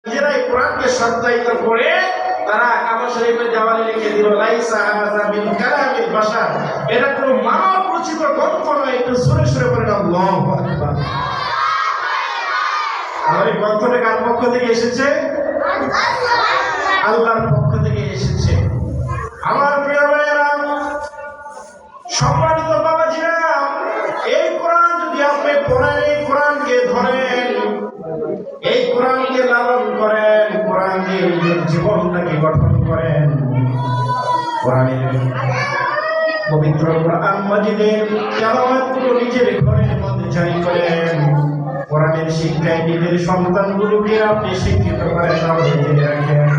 নিজেরাই কোরআনকে সত্যায়িত করে তারা কাবা শরীফের দেওয়ালে লিখে দিল লাইসা হাযা মিন কালামিল বাশার, এটা কোনো মানব রচিত গ্রন্থ নয়। একটু জোরে জোরে বলেন আল্লাহু আকবার। আর এই গ্রন্থটা কার পক্ষ থেকে এসেছে? আল্লাহর পক্ষ থেকে এসেছে। আমার প্রিয় ভাইয়েরা, সম্মানিত বাবাজিরা, এই কোরআন যদি আপনি পড়েন, এই কোরআনকে ধরেন, এই কোরআনকে লালন করেন, কোরআন দিয়ে নিজের জীবনটাকে গঠন করেন, কোরআনের পবিত্র কোরআন মাজিদের তেলাওয়াতগুলো নিজের ঘরের মধ্যে জারি করেন, কোরআনের শিক্ষায় নিজের সন্তানগুলোকে আপনি শিক্ষিত করেন, জেনে রাখেন।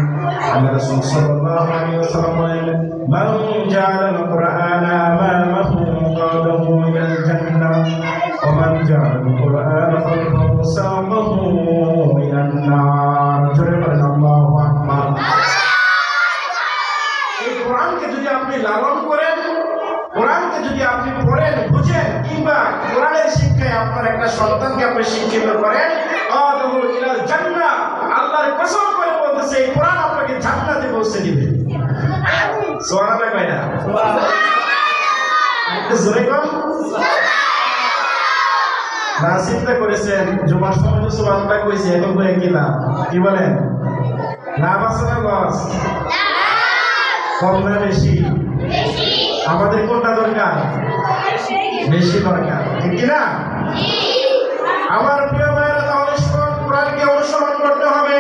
আল্লাহ রাসূল সাল্লাল্লাহু আলাইহি ওয়াসাল্লাম বলেন, মান জাআলাল কুরআনা আমামাহু কাদাহু ইলাল জান্নাহ ওয়া মান জাআলাল কুরআনা খালফাহু সাওয়াহু ইলান নার। জোরে বলেন আল্লাহু আকবার। এই কোরআনকে যদি আপনি লালন করেন, কোরআনকে যদি আপনি পড়েন, বুঝেন, কিংবা কোরআনের শিক্ষায় আপনার একটা সন্তানকে আপনি শিক্ষিত করেন, কাদাহু ইলাল জান্নাহ, আল্লাহর কসম করে বলতেছে এই কোরআন আপনাকে জান্নাতে পৌঁছে দিবে। সুবহানাল্লাহ কয়না? একটু জোরে কোন। না চিন্তা করেছেন জুমার সময় সুবহানাল্লাহ কইছে, এখন কই কিলা কি বলেন? লাভ আছে না লস? কম না বেশি? আমাদের কোনটা দরকার? বেশি দরকার, ঠিক কি না? আমার প্রিয় ভাইয়েরা, তাহলে কোরআনকে অনুসরণ করতে হবে।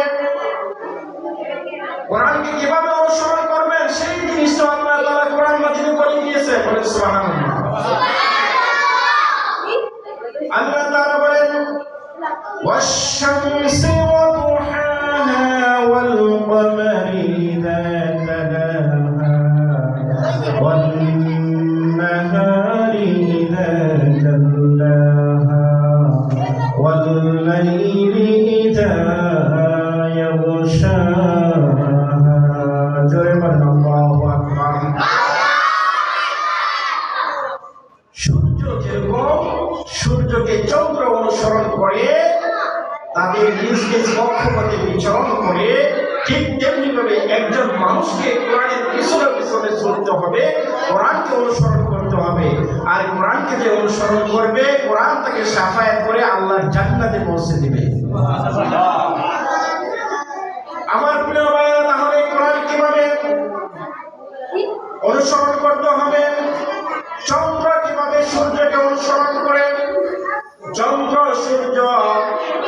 কোরআনকে কিভাবে অনুসরণ করবেন সেই জিনিসটা আল্লাহ তাআলা কোরআন মাজিদে বলে দিয়েছে। বলেন সুবহানাল্লাহ। আল্লাহ তাআলা বলেন, ওয়াশ-শামসি ওয়া দুহাহা ওয়াল কমারি ইযা তালাহা ওয়ান নাহারি ইযা জাল্লাহা ওয়াল লাইলি ইযা ইয়াগশাহা। জোরে বলেন আল্লাহু আকবার। সূর্য যেরকম সূর্যকে চন্দ্র অনুসরণ করে তাদের নিজ নিজ কক্ষপথে বিচরণ করে, ঠিক তেমনি ভাবে একজন মানুষকে কোরআনের পিছনে পিছনে চলতে হবে, কোরআনকে অনুসরণ করতে হবে। আর কোরআনকে যে অনুসরণ করবে, কোরআন তাকে শাফায়াত করে আল্লাহর জান্নাতে পৌঁছে দিবে। আমার প্রিয় ভাইরা, তাহলে কোরআন কিভাবে অনুসরণ করতে হবে? চন্দ্র কিভাবে সূর্যকে অনুসরণ করে? চন্দ্র সূর্য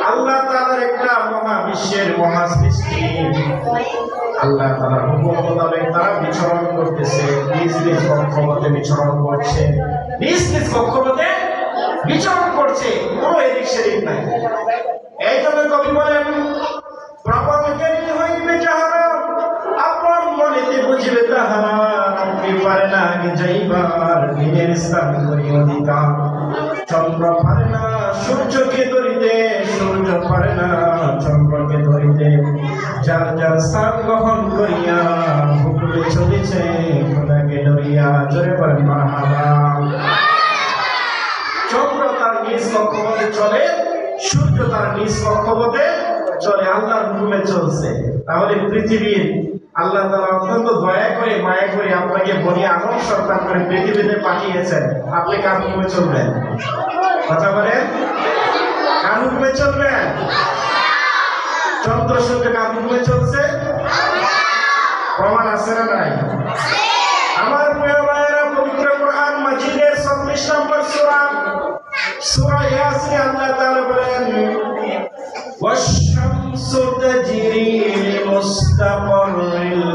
আল্লাহ তাআলার একটা মহাবিশ্বের মহাসৃষ্টি। আল্লাহ তাআলার হুকুম মোতাবেক তারা বিচরণ করতেছে, নিজ নিজ কক্ষপথে বিচরণ করছে, নিজ নিজ কক্ষপথে বিচরণ করছে, কোনো এদিক সেদিক নাই। এই জন্য কবি বলেন, প্রবল জ্ঞানী হইবে যাহারা আপন মনেতে বুঝিবে তাহারা, আপনি পারে না আগে যাইবার দিনের স্থান করি অধিকার। চন্দ্র পারে না সূর্যকে ধরিতে, সূর্য পারে না চন্দ্রকে ধরিতে, যার যার স্থান গ্রহণ করিয়া হুকুমে চলেছে খোদাকে ডরিয়া। জোরে বলেন মারহাবা। চন্দ্র তার নিজ কক্ষপথে চলে, সূর্য তার নিজ কক্ষপথে চলে, আল্লাহর হুকুমে চলছে। তাহলে পৃথিবীর আল্লাহ তাআলা অত্যন্ত দয়া করে মায়া করে আপনাকে বনি আদম সন্তান করে পৃথিবীতে পাঠিয়েছেন। আপনি কার হুকুমে চলবেন? কথা বলেন, কার হুকুমে চলবেন? চন্দ্র সূর্য কার হুকুমে চলছে? প্রমাণ আছে না নাই? আমার প্রিয় ভাইয়েরা, পবিত্র কোরআন মাজিদের 36 নম্বর সূরা, সূরা ইয়াসিন, আল্লাহ তাআলা বলেন, ওয়াশ-শামসু তাজরি লিমুস্তাকাররিল